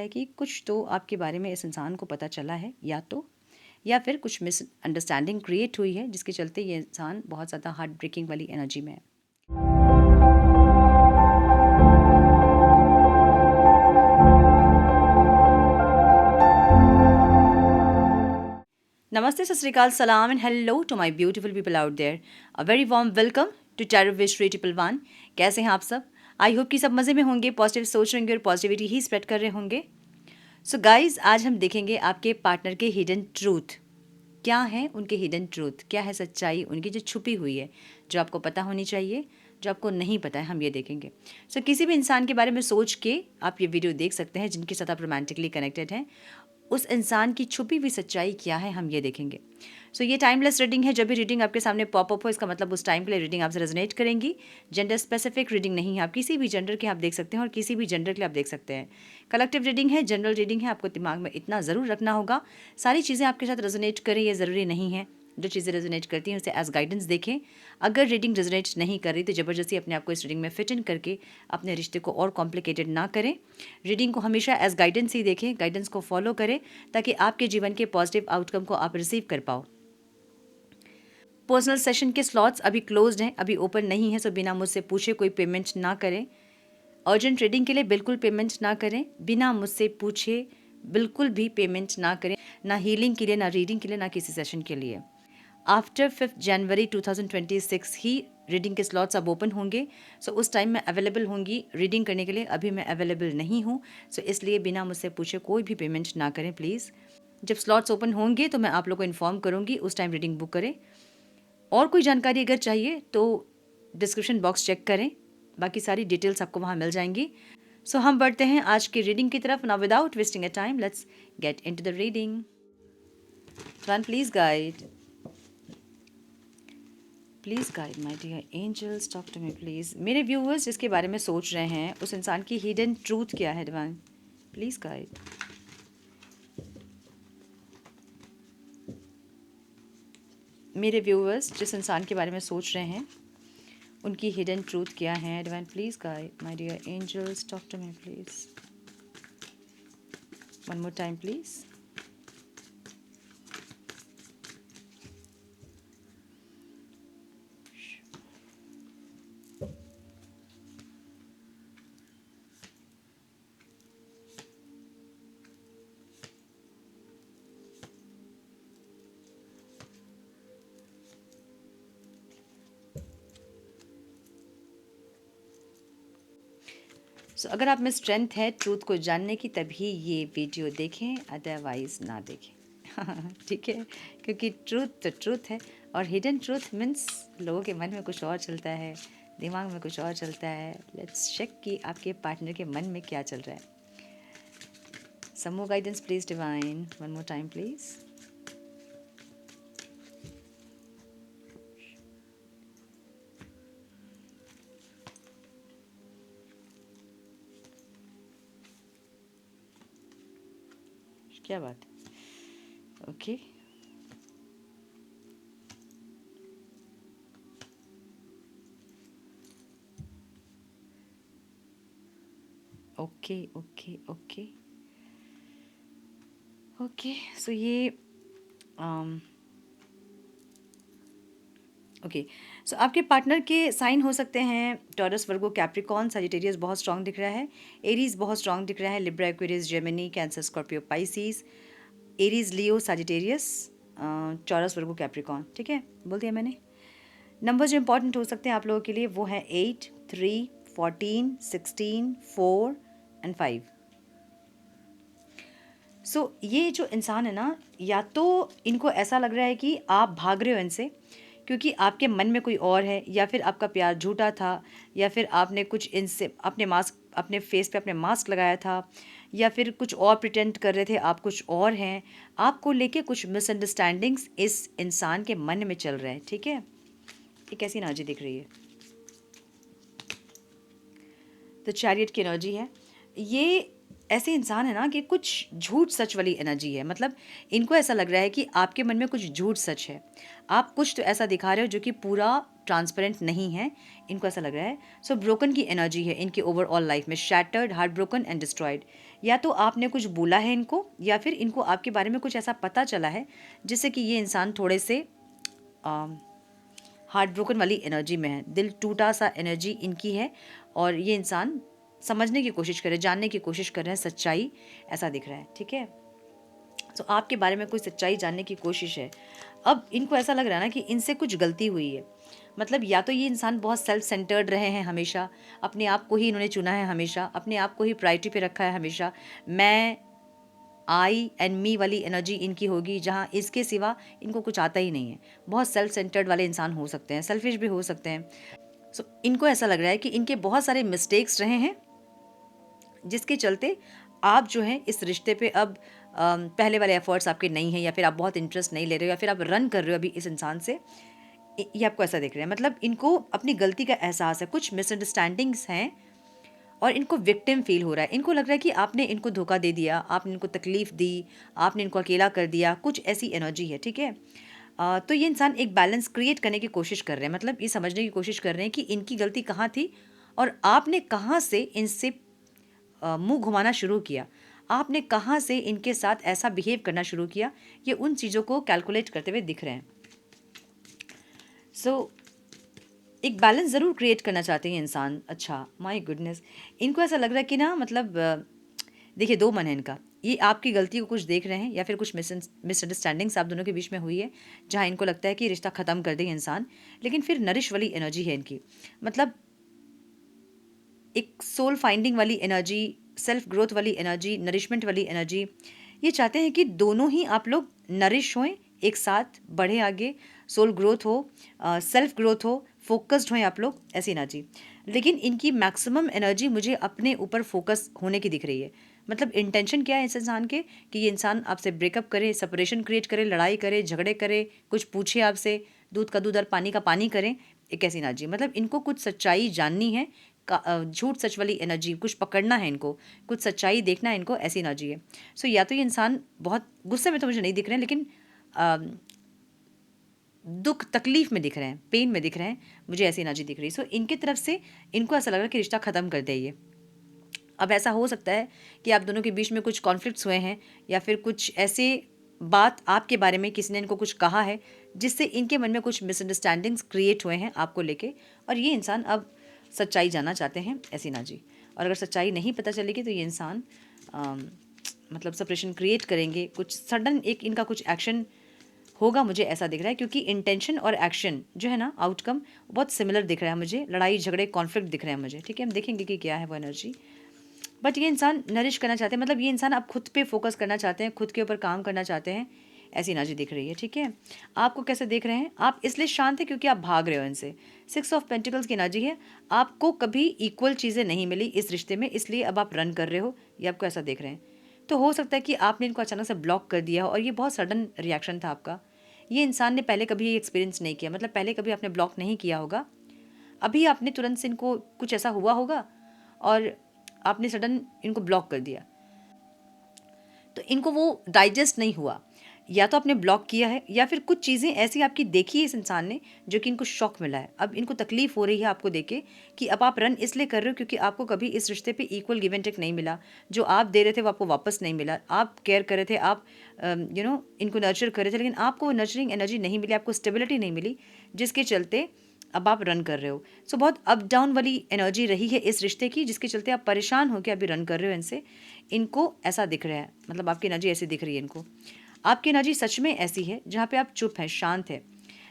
है कि कुछ तो आपके बारे में इस इंसान को पता चला है, या फिर कुछ मिसअंडरस्टैंडिंग क्रिएट हुई है जिसके चलते ये इंसान बहुत ज़्यादा हार्ट ब्रेकिंग वाली एनर्जी में है। नमस्ते, सत श्री अकाल, सलाम and hello to my beautiful people out there. A very warm welcome to tarot wish 311। कैसे हैं आप सब? आई होप कि सब मज़े में होंगे, पॉजिटिव सोच रहे होंगे और पॉजिटिविटी ही स्प्रेड कर रहे होंगे। सो गाइज, आज हम देखेंगे आपके पार्टनर के हिडन ट्रूथ। क्या है उनके हिडन ट्रूथ, क्या है सच्चाई उनकी जो छुपी हुई है, जो आपको पता होनी चाहिए, जो आपको नहीं पता है, हम ये देखेंगे। सो किसी भी इंसान के बारे में सोच के आप ये वीडियो देख सकते हैं जिनके साथ आप रोमांटिकली कनेक्टेड हैं। उस इंसान की छुपी हुई सच्चाई क्या है, हम ये देखेंगे। सो ये टाइमलेस रीडिंग है। जब भी रीडिंग आपके सामने पॉपअप हो, इसका मतलब उस टाइम के लिए रीडिंग आपसे रेजोनेट करेंगी। जेंडर स्पेसिफिक रीडिंग नहीं है, आप किसी भी जेंडर के आप देख सकते हैं और किसी भी जेंडर के लिए आप देख सकते हैं। कलेक्टिव रीडिंग है, जनरल रीडिंग है। आपको दिमाग में इतना ज़रूर रखना होगा, सारी चीज़ें आपके साथ रेजोनेट करें ये ज़रूरी नहीं है। जो चीज़ें रेजोनेट करती हैं उसे एज गाइडेंस देखें। अगर रीडिंग रेजोनेट नहीं कर रही तो ज़बरदस्ती अपने आप को इस रीडिंग में फिट इन करके अपने रिश्ते को और कॉम्प्लिकेटेड ना करें। रीडिंग को हमेशा एज गाइडेंस ही देखें, गाइडेंस को फॉलो करें ताकि आपके जीवन के पॉजिटिव आउटकम को आप रिसीव कर पाओ। पर्सनल सेशन के स्लॉट्स अभी क्लोज्ड हैं, अभी ओपन नहीं है। सो बिना मुझसे पूछे कोई पेमेंट ना करें। अर्जेंट रीडिंग के लिए बिल्कुल पेमेंट ना करें, बिना मुझसे पूछे बिल्कुल भी पेमेंट ना करें, ना हीलिंग के लिए, ना रीडिंग के लिए, ना किसी सेशन के लिए। आफ्टर 5 जनवरी 2026 ही रीडिंग के स्लॉट्स अब ओपन होंगे। सो उस टाइम मैं अवेलेबल होंगी रीडिंग करने के लिए। अभी मैं अवेलेबल नहीं हूँ, सो इसलिए बिना मुझसे पूछे कोई भी पेमेंट ना करें प्लीज़। जब स्लॉट्स ओपन होंगे तो मैं आप लोग को इन्फॉर्म करूँगी, उस टाइम रीडिंग बुक करें। और कोई जानकारी अगर चाहिए तो डिस्क्रिप्शन बॉक्स चेक करें, बाकी सारी डिटेल्स आपको वहाँ मिल जाएंगी। सो हम बढ़ते हैं आज की रीडिंग की तरफ। Now without wasting a time, let's get into the reading. One please guide my dear angels, talk to me please. मेरे व्यूअर्स जिसके बारे में सोच रहे हैं उस इंसान की हिडन ट्रूथ क्या है डिवाइन, प्लीज़ गाइड। मेरे व्यूअर्स जिस इंसान के बारे में सोच रहे हैं उनकी हिडन ट्रूथ क्या है divine, please guide my dear angels, talk to me please. One more time please. So अगर आप में स्ट्रेंथ है ट्रूथ को जानने की तभी ये वीडियो देखें, अदरवाइज ना देखें। ठीक है, क्योंकि ट्रूथ तो ट्रूथ है और हिडन ट्रूथ मीन्स लोगों के मन में कुछ और चलता है, दिमाग में कुछ और चलता है। लेट्स चेक कि आपके पार्टनर के मन में क्या चल रहा है। Some more guidance please divine, one more time please. क्या बात है, okay okay okay okay okay. So ये ओके। सो आपके पार्टनर के साइन हो सकते हैं टॉरस, वर्गो, कैप्रिकॉन, सजिटेरियस बहुत स्ट्रांग दिख रहा है, एरीज बहुत स्ट्रांग दिख रहा है, Libra, Aquarius, Gemini, Cancer, Scorpio, Pisces, Aries, Leo, Sagittarius, Taurus, Virgo, Capricorn. ठीक है, बोल दिया मैंने। नंबर जो इंपॉर्टेंट हो सकते हैं आप लोगों के लिए वो हैं 8, 3, 14, 16, 4 एंड 5। सो ये जो इंसान है ना, या तो इनको ऐसा लग रहा है कि आप भाग रहे हो इनसे क्योंकि आपके मन में कोई और है, या फिर आपका प्यार झूठा था, या फिर आपने कुछ इनसे अपने फेस पे अपने मास्क लगाया था, या फिर कुछ और प्रिटेंड कर रहे थे, आप कुछ और हैं। आपको लेके कुछ मिसअंडरस्टैंडिंग्स इस इंसान के मन में चल रहे हैं। ठीक है, ये कैसी एनर्जी दिख रही है? तो चैरियट की एनर्जी है ये। ऐसे इंसान है ना कि कुछ झूठ सच वाली एनर्जी है। मतलब इनको ऐसा लग रहा है कि आपके मन में कुछ झूठ सच है। आप कुछ तो ऐसा दिखा रहे हो जो कि पूरा ट्रांसपेरेंट नहीं है, इनको ऐसा लग रहा है। सो ब्रोकन की एनर्जी है इनकी ओवरऑल लाइफ में, shattered, heart broken and destroyed. या तो आपने कुछ बोला है इनको, या फिर इनको आपके बारे में कुछ ऐसा पता चला है जिससे कि ये इंसान थोड़े से हार्ट ब्रोकन वाली एनर्जी में है, दिल टूटा सा एनर्जी इनकी है। और ये इंसान समझने की कोशिश कर रहे हैं, जानने की कोशिश कर रहे हैं सच्चाई, ऐसा दिख रहा है। ठीक है, तो आपके बारे में कोई सच्चाई जानने की कोशिश है। अब इनको ऐसा लग रहा है ना कि इनसे कुछ गलती हुई है। मतलब या तो ये इंसान बहुत सेल्फ सेंटर्ड रहे हैं हमेशा, अपने आप को ही इन्होंने चुना है हमेशा, अपने आप को ही प्रायोरिटी पे रखा है हमेशा। मैं, आई एंड मी वाली एनर्जी इनकी होगी, जहाँ इसके सिवा इनको कुछ आता ही नहीं है। बहुत सेल्फ सेंटर्ड वाले इंसान हो सकते हैं, सेल्फिश भी हो सकते हैं। सो इनको ऐसा लग रहा है कि इनके बहुत सारे मिस्टेक्स रहे हैं, जिसके चलते आप जो हैं इस रिश्ते पे अब पहले वाले एफर्ट्स आपके नहीं हैं, या फिर आप बहुत इंटरेस्ट नहीं ले रहे हो, या फिर आप रन कर रहे हो अभी इस इंसान से। ये आपको ऐसा दिख रहा है। मतलब इनको अपनी गलती का एहसास है, कुछ मिसअंडरस्टैंडिंग्स हैं और इनको विक्टिम फील हो रहा है। इनको लग रहा है कि आपने इनको धोखा दे दिया, आपने इनको तकलीफ दी, आपने इनको अकेला कर दिया, कुछ ऐसी एनर्जी है। ठीक है, तो ये इंसान एक बैलेंस क्रिएट करने की कोशिश कर रहे हैं। मतलब ये समझने की कोशिश कर रहे हैं कि इनकी गलती कहाँ थी और आपने कहाँ से इनसे मुंह घुमाना शुरू किया, आपने कहाँ से इनके साथ ऐसा बिहेव करना शुरू किया। ये उन चीज़ों को कैलकुलेट करते हुए दिख रहे हैं। सो एक बैलेंस ज़रूर क्रिएट करना चाहते हैं इंसान। अच्छा, माय गुडनेस, इनको ऐसा लग रहा है कि ना, मतलब देखिए, दो मन है इनका। ये आपकी गलती को कुछ देख रहे हैं, या फिर कुछ मिसअंडरस्टैंडिंग्स आप दोनों के बीच में हुई है, जहाँ इनको लगता है कि रिश्ता ख़त्म कर देंगे इंसान। लेकिन फिर नरिश वाली एनर्जी है इनकी। मतलब एक सोल फाइंडिंग वाली एनर्जी, सेल्फ ग्रोथ वाली एनर्जी, नरिशमेंट वाली एनर्जी। ये चाहते हैं कि दोनों ही आप लोग नरिश हों, एक साथ बढ़े आगे, सोल ग्रोथ हो, सेल्फ ग्रोथ हो, फोकस्ड हों आप लोग, ऐसी एनर्जी। लेकिन इनकी मैक्सिमम एनर्जी मुझे अपने ऊपर फोकस होने की दिख रही है। मतलब इंटेंशन क्या है इस इंसान के, कि ये इंसान आपसे ब्रेकअप करे, सेपरेशन क्रिएट करे, लड़ाई करे, झगड़े करे, कुछ पूछे आपसे, दूध का दूध और पानी का पानी करें, एक ऐसी एनर्जी। मतलब इनको कुछ सच्चाई जाननी है, झूठ सच वाली एनर्जी, कुछ पकड़ना है इनको, कुछ सच्चाई देखना है इनको, ऐसी एनर्जी है। सो या तो ये इंसान बहुत गुस्से में तो मुझे नहीं दिख रहे हैं, लेकिन दुख तकलीफ में दिख रहे हैं, पेन में दिख रहे हैं, मुझे ऐसी एनर्जी दिख रही है। सो इनकी तरफ से इनको ऐसा लग रहा है कि रिश्ता ख़त्म कर दे ये। अब ऐसा हो सकता है कि आप दोनों के बीच में कुछ कॉन्फ्लिक्ट्स हुए हैं, या फिर कुछ ऐसे बात आपके बारे में किसी ने इनको कुछ कहा है, जिससे इनके मन में कुछ मिसअंडरस्टैंडिंग्स क्रिएट हुए हैं आपको लेके, और ये इंसान अब सच्चाई जानना चाहते हैं, ऐसी एनर्जी। और अगर सच्चाई नहीं पता चलेगी तो ये इंसान मतलब सेपरेशन क्रिएट करेंगे, कुछ सडन एक इनका कुछ एक्शन होगा, मुझे ऐसा दिख रहा है। क्योंकि इंटेंशन और एक्शन जो है ना, आउटकम बहुत सिमिलर दिख रहा है मुझे, लड़ाई झगड़े कॉन्फ्लिक्ट दिख रहे हैं मुझे। ठीक है, हम देखेंगे कि क्या है वो एनर्जी। बट ये इंसान नरिश करना चाहते हैं, मतलब ये इंसान अब खुद पे फोकस करना चाहते हैं, खुद के ऊपर काम करना चाहते हैं, ऐसी एनर्जी दिख रही है। ठीक है, आपको कैसे देख रहे हैं? आप इसलिए शांत है क्योंकि आप भाग रहे हो इनसे। 6 ऑफ पेंटिकल्स की एनर्जी है, आपको कभी इक्वल चीज़ें नहीं मिली इस रिश्ते में, इसलिए अब आप रन कर रहे हो, ये आपको ऐसा देख रहे हैं। तो हो सकता है कि आपने इनको अचानक से ब्लॉक कर दिया हो, और ये बहुत सडन रिएक्शन था आपका। ये इंसान ने पहले कभी ये एक्सपीरियंस नहीं किया, मतलब पहले कभी आपने ब्लॉक नहीं किया होगा, अभी आपने तुरंत से इनको कुछ ऐसा हुआ होगा और आपने सडन इनको ब्लॉक कर दिया, तो इनको वो डाइजेस्ट नहीं हुआ। या तो आपने ब्लॉक किया है, या फिर कुछ चीज़ें ऐसी आपकी देखी है इस इंसान ने जो कि इनको शॉक मिला है। अब इनको तकलीफ हो रही है आपको देखे कि अब आप रन इसलिए कर रहे हो क्योंकि आपको कभी इस रिश्ते पे इक्वल गिव एंड टेक नहीं मिला। जो आप दे रहे थे वो आपको वापस नहीं मिला। आप केयर कर रहे थे, आप इनको नर्चर कर रहे थे, लेकिन आपको वो नर्चरिंग एनर्जी नहीं मिली, आपको स्टेबिलिटी नहीं मिली, जिसके चलते अब आप रन कर रहे हो। सो बहुत अप डाउन वाली एनर्जी रही है इस रिश्ते की, जिसके चलते आप परेशान होकर अभी रन कर रहे हो इनसे। इनको ऐसा दिख रहा है, मतलब आपकी एनर्जी ऐसी दिख रही है इनको। आपकी एनर्जी सच में ऐसी है जहाँ पे आप चुप हैं, शांत है।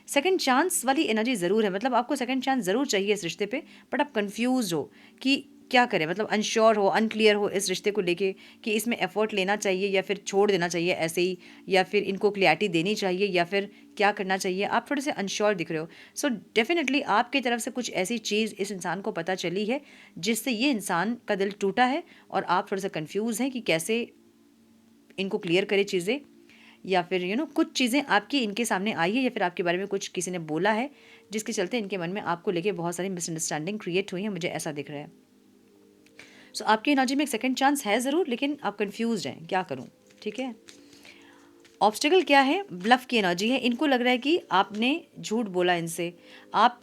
सेकंड चांस वाली एनर्जी ज़रूर है, मतलब आपको सेकंड चांस ज़रूर चाहिए इस रिश्ते पे, बट आप कंफ्यूज हो कि क्या करें। मतलब अनश्योर हो, अनक्लियर हो इस रिश्ते को लेके कि इसमें एफर्ट लेना चाहिए या फिर छोड़ देना चाहिए ऐसे ही, या फिर इनको क्लैरिटी देनी चाहिए, या फिर क्या करना चाहिए। आप थोड़े से अनश्योर दिख रहे हो। सो डेफिनेटली आपकी तरफ से कुछ ऐसी चीज़ इस इंसान को पता चली है जिससे ये इंसान का दिल टूटा है, और आप थोड़े से कन्फ्यूज़ हैं कि कैसे इनको क्लियर करे चीज़ें, या फिर कुछ चीज़ें आपकी इनके सामने आई है, या फिर आपके बारे में कुछ किसी ने बोला है, जिसके चलते इनके मन में आपको लेके बहुत सारी मिसअंडरस्टैंडिंग क्रिएट हुई है, मुझे ऐसा दिख रहा है। सो आपकी एनर्जी में एक सेकंड चांस है ज़रूर, लेकिन आप कंफ्यूज्ड हैं, क्या करूं, ठीक है। ऑब्स्टिकल क्या है? ब्लफ की एनर्जी है। इनको लग रहा है कि आपने झूठ बोला इनसे, आप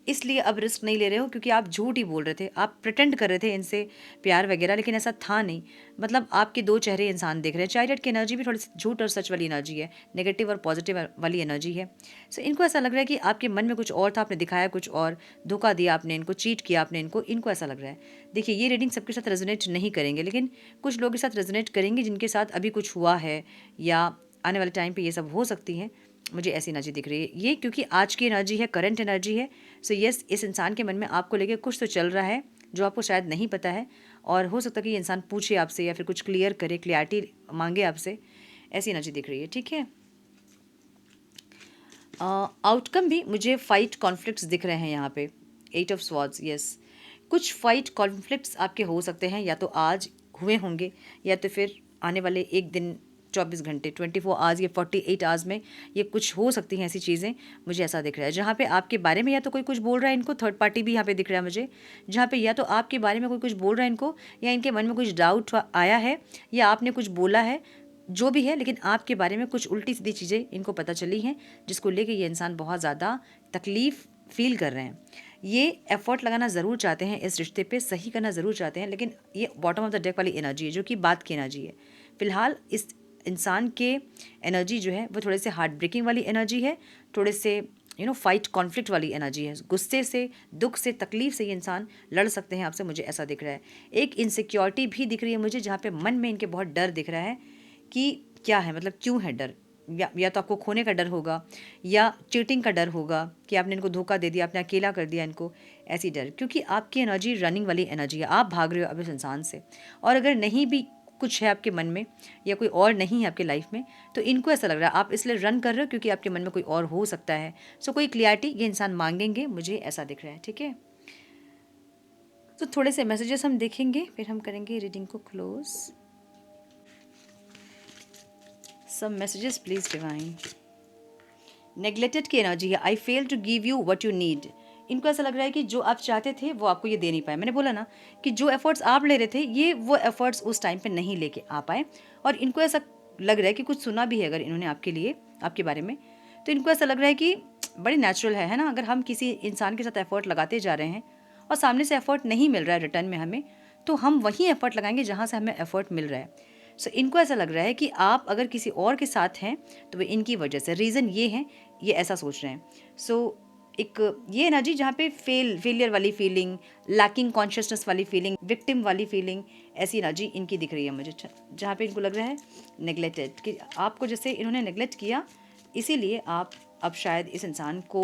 इसलिए अब रिस्क नहीं ले रहे हो क्योंकि आप झूठ ही बोल रहे थे, आप प्रिटेंड कर रहे थे इनसे प्यार वगैरह, लेकिन ऐसा था नहीं। मतलब आपके दो चेहरे इंसान देख रहे हैं। चाइल्ड की एनर्जी भी थोड़ी सी झूठ और सच वाली एनर्जी है, नेगेटिव और पॉजिटिव वाली एनर्जी है। सो इनको ऐसा लग रहा है कि आपके मन में कुछ और था, आपने दिखाया कुछ और, धोखा दिया आपने इनको, चीट किया आपने इनको, इनको ऐसा लग रहा है। देखिए, ये रीडिंग सबके साथ रेजोनेट नहीं करेंगे, लेकिन कुछ लोगों के साथ रेजोनेट करेंगे जिनके साथ अभी कुछ हुआ है या आने वाले टाइम पे ये सब हो सकती हैं। मुझे ऐसी एनर्जी दिख रही है ये, क्योंकि आज की एनर्जी है, करंट एनर्जी है। सो यस, इस इंसान के मन में आपको लेके कुछ तो चल रहा है जो आपको शायद नहीं पता है, और हो सकता है कि ये इंसान पूछे आपसे या फिर कुछ क्लियर करे, क्लियरिटी मांगे आपसे। ऐसी एनर्जी दिख रही है, ठीक है। आउटकम भी मुझे फाइट कॉन्फ्लिक्ट्स दिख रहे हैं यहाँ पे। 8 ऑफ स्वॉर्ड्स, यस, कुछ फाइट कॉन्फ्लिक्ट्स आपके हो सकते हैं, या तो आज हुए होंगे या तो फिर आने वाले एक दिन, 24 घंटे, 24 आवर्स या 48 आवर्स में ये कुछ हो सकती हैं ऐसी चीज़ें। मुझे ऐसा दिख रहा है जहाँ पे आपके बारे में या तो कोई कुछ बोल रहा है इनको, थर्ड पार्टी भी यहाँ पे दिख रहा है मुझे, जहाँ पे या तो आपके बारे में कोई कुछ बोल रहा है इनको, या इनके मन में कुछ डाउट आया है, या आपने कुछ बोला है, जो भी है, लेकिन आपके बारे में कुछ उल्टी सीधी चीज़ें इनको पता चली हैं, जिसको लेके ये इंसान बहुत ज़्यादा तकलीफ़ फील कर रहे हैं। ये एफर्ट लगाना ज़रूर चाहते हैं, इस रिश्ते पे सही करना ज़रूर चाहते हैं, लेकिन ये बॉटम ऑफ द डेक वाली एनर्जी है, जो कि बात की एनर्जी है। फिलहाल इस इंसान के एनर्जी जो है वो थोड़े से हार्ट ब्रेकिंग वाली एनर्जी है, थोड़े से फाइट कॉन्फ्लिक्ट वाली एनर्जी है। गुस्से से, दुख से, तकलीफ से ये इंसान लड़ सकते हैं आपसे, मुझे ऐसा दिख रहा है। एक इनसिक्योरिटी भी दिख रही है मुझे, जहाँ पे मन में इनके बहुत डर दिख रहा है कि क्या है, मतलब क्यों है डर, या तो आपको खोने का डर होगा, या चीटिंग का डर होगा कि आपने इनको धोखा दे दिया, आपने अकेला कर दिया इनको, ऐसी डर। क्योंकि आपकी एनर्जी रनिंग वाली एनर्जी है, आप भाग रहे हो अब इस इंसान से, और अगर नहीं भी कुछ है आपके मन में या कोई और नहीं है आपके लाइफ में, तो इनको ऐसा लग रहा है आप इसलिए रन कर रहे हो क्योंकि आपके मन में कोई और हो सकता है। सो कोई क्लियरिटी ये इंसान मांगेंगे, मुझे ऐसा दिख रहा है, ठीक है। तो थोड़े से मैसेजेस हम देखेंगे, फिर हम करेंगे रीडिंग को close. Some messages please divine. Neglected की एनर्जी है, I fail to give you what you need. इनको ऐसा लग रहा है कि जो आप चाहते थे वो आपको ये दे नहीं पाए। मैंने बोला ना कि जो एफर्ट्स आप ले रहे थे, ये वो एफर्ट्स उस टाइम पे नहीं लेके आ पाए, और इनको ऐसा लग रहा है कि कुछ सुना भी है अगर इन्होंने आपके लिए, आपके बारे में, तो इनको ऐसा लग रहा है कि बड़ी नेचुरल है ना, अगर हम किसी इंसान के साथ एफर्ट लगाते जा रहे हैं और सामने से एफर्ट नहीं मिल रहा है रिटर्न में हमें, तो हम वहीं एफर्ट लगाएंगे जहाँ से हमें एफर्ट मिल रहा है। सो इनको ऐसा लग रहा है कि आप अगर किसी और के साथ हैं तो वो इनकी वजह से, रीज़न ये है, ये ऐसा सोच रहे हैं। सो एक ये एनर्जी जहाँ पे फेलियर वाली फीलिंग, लैकिंग कॉन्शियसनेस वाली फीलिंग, विक्टिम वाली फीलिंग, ऐसी एनर्जी इनकी दिख रही है मुझे, जहाँ पे इनको लग रहा है नेग्लेक्टेड, कि आपको जैसे इन्होंने नेग्लेक्ट किया, इसीलिए आप अब शायद इस इंसान को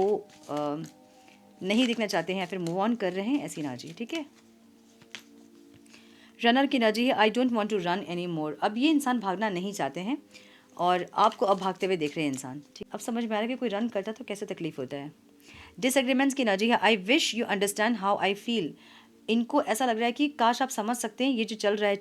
नहीं दिखना चाहते हैं या फिर मूव ऑन कर रहे हैं, ऐसी एनर्जी, ठीक है। रनर की एनर्जी है, I don't want to run anymore. अब ये इंसान भागना नहीं चाहते हैं और आपको अब भागते हुए देख रहे हैं इंसान, ठीक। अब समझ में आ रहा है कि कोई रन करता तो कैसे तकलीफ होता है। डिसएग्रीमेंट्स की एनर्जी है, I wish you understand how I feel. इनको ऐसा लग रहा है कि काश आप समझ सकते हैं ये जो चल रहा है,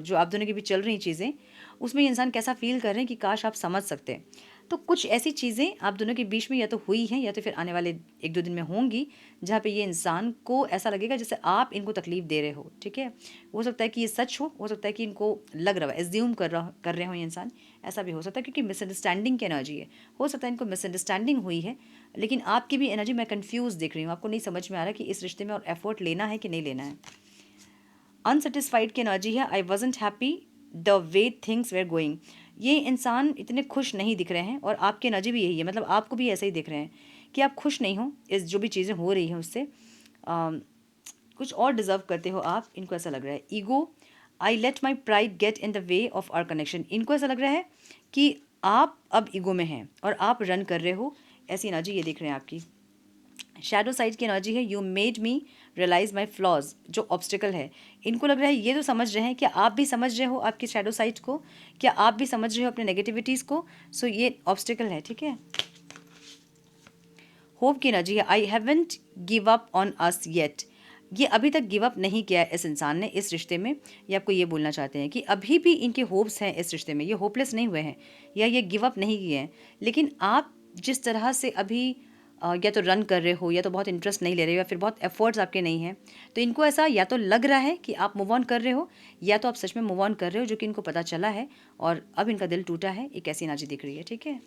जो आप दोनों के बीच चल रही चीज़ें, उसमें ये इंसान कैसा फील कर रहे हैं कि काश आप समझ सकते हैं। तो कुछ ऐसी चीज़ें आप दोनों के बीच में या तो हुई हैं या तो फिर आने वाले 1-2 दिन में होंगी, जहाँ पे ये इंसान को ऐसा लगेगा जैसे आप इनको तकलीफ दे रहे हो, ठीक है। हो सकता है कि ये सच हो सकता है कि इनको लग रहा है, एज्यूम कर रहे हो ये इंसान, ऐसा भी हो सकता है, क्योंकि मिसअंडरस्टैंडिंग की एनर्जी है। हो सकता है इनको मिसअंडरस्टैंडिंग हुई है, लेकिन आपकी भी एनर्जी मैं कन्फ्यूज़ देख रही हूँ, आपको नहीं समझ में आ रहा कि इस रिश्ते में और एफर्ट लेना है कि नहीं लेना है। अनसेटिस्फाइड की एनर्जी है, I wasn't happy the way things were going. ये इंसान इतने खुश नहीं दिख रहे हैं, और आपकी एनर्जी भी यही है, मतलब आपको भी ऐसा ही दिख रहे हैं कि आप खुश नहीं हो इस जो भी चीज़ें हो रही हैं उससे, कुछ और डिज़र्व करते हो आप, इनको ऐसा लग रहा है। Ego, I let my pride get in the way of our connection. इनको ऐसा लग रहा है कि आप अब ईगो में हैं और आप रन कर रहे हो, ऐसी एनर्जी ये देख रहे हैं आपकी। शैडो साइड की एनर्जी है, you made me realise my flaws, जो ऑब्स्टिकल है। इनको लग रहा है ये तो समझ रहे हैं, क्या आप भी समझ रहे हो आपकी शैडो साइड को, क्या आप भी समझ रहे हो अपने नेगेटिविटीज़ को। सो ये ऑब्स्टिकल है, ठीक है। होप की एनर्जी है, I haven't give up on us yet. ये अभी तक गिव अप नहीं किया है इस इंसान ने इस रिश्ते में। ये आपको ये बोलना चाहते हैं कि अभी भी इनके होप्स हैं इस रिश्ते में, ये होपलेस नहीं हुए हैं या ये गिव अप नहीं किए हैं, लेकिन आप जिस तरह से अभी या तो रन कर रहे हो, या तो बहुत इंटरेस्ट नहीं ले रहे हो, या फिर बहुत एफर्ट्स आपके नहीं हैं। तो इनको ऐसा या तो लग रहा है कि आप मूव ऑन कर रहे हो, या तो आप सच में मूव ऑन कर रहे हो, जो कि इनको पता चला है और अब इनका दिल टूटा है। एक ऐसी एनर्जी दिख रही है, ठीक है।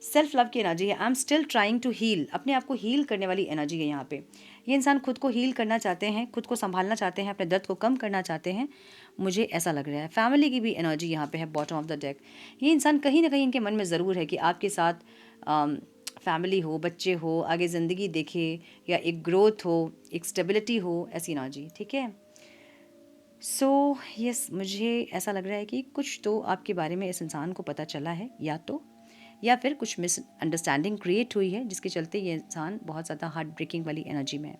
सेल्फ लव की एनर्जी है, I am still trying to heal, अपने आप को हील करने वाली एनर्जी है यहाँ पे। ये इंसान खुद को हील करना चाहते हैं, खुद को संभालना चाहते हैं, अपने दर्द को कम करना चाहते हैं, मुझे ऐसा लग रहा है। फैमिली की भी एनर्जी यहाँ पे है बॉटम ऑफ द डेक। ये इंसान कहीं ना कहीं इनके मन में ज़रूर है कि आपके साथ फैमिली हो, बच्चे हो, आगे ज़िंदगी देखे, या एक ग्रोथ हो, एक स्टेबिलिटी हो, ऐसी एनर्जी, ठीक है। सो यस, मुझे ऐसा लग रहा है कि कुछ तो आपके बारे में इस इंसान को पता चला है, या फिर कुछ मिसअंडरस्टैंडिंग क्रिएट हुई है, जिसके चलते ये इंसान बहुत ज़्यादा हार्ट ब्रेकिंग वाली एनर्जी में है।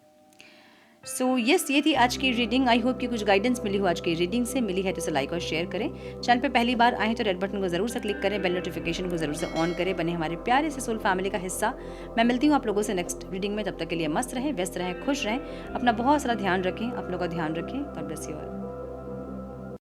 सो यस, ये थी आज की रीडिंग। आई होप कि कुछ गाइडेंस मिली हो आज की रीडिंग से। मिली है तो इसे लाइक और शेयर करें। चैनल पे पहली बार आए तो रेड बटन को ज़रूर से क्लिक करें, बेल नोटिफिकेशन को ज़रूर से ऑन करें, बने हमारे प्यारे से सोल फैमिली का हिस्सा। मैं मिलती हूँ आप लोगों से नेक्स्ट रीडिंग में। तब तक के लिए मस्त रहें, व्यस्त रहें, खुश रहें, अपना बहुत सारा ध्यान रखें, आप लोग का ध्यान रखें। God bless you all.